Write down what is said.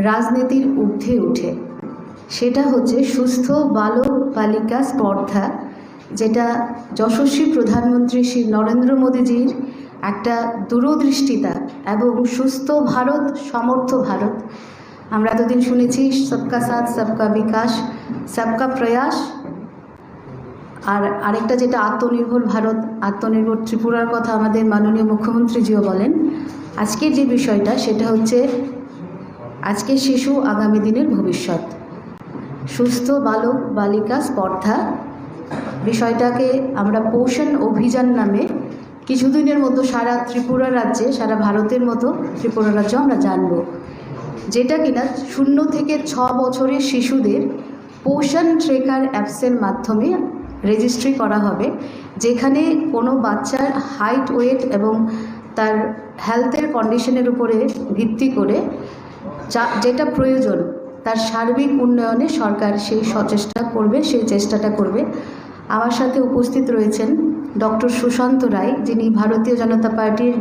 রাজনীতির ঊর্ধ্বে উঠে, সেটা হচ্ছে সুস্থ বালক বালিকা স্পর্ধা, যেটা যশস্বী প্রধানমন্ত্রী শ্রী নরেন্দ্র মোদীজির একটা দূরদৃষ্টিতা এবং সুস্থ ভারত, সমর্থ ভারত। আমরা এতদিন শুনেছি সবকা সাথ সবকা বিকাশ, সবকা প্রয়াস, আর আরেকটা যেটা আত্মনির্ভর ভারত, আত্মনির্ভর ত্রিপুরার কথা আমাদের মাননীয় মুখ্যমন্ত্রীজিও বলেন। আজকের যে বিষয়টা সেটা হচ্ছে আজকের শিশু আগামী দিনের ভবিষ্যৎ, সুস্থ বালক বালিকা স্পর্ধা বিষয়টাকে আমরা পোষণ অভিযান নামে কিছুদিনের মতো সারা ত্রিপুরা রাজ্যে, সারা ভারতের মতো ত্রিপুরা রাজ্য আমরা জানব, যেটা কিনা 0 থেকে 6 বছরের শিশুদের পোষণ ট্রেকার অ্যাপসের মাধ্যমে রেজিস্ট্রি করা হবে, যেখানে কোনো বাচ্চার হাইট, ওয়েট এবং তার হেলথের কন্ডিশনের উপরে ভিত্তি করে যেটা প্রয়োজন তার সার্বিক উন্নয়নে সরকার সেই সচেষ্টা করবে, সেই চেষ্টাটা করবে। আমার সাথে উপস্থিত রয়েছেন ডক্টর সুশান্ত রায়, যিনি ভারতীয় জনতা পার্টির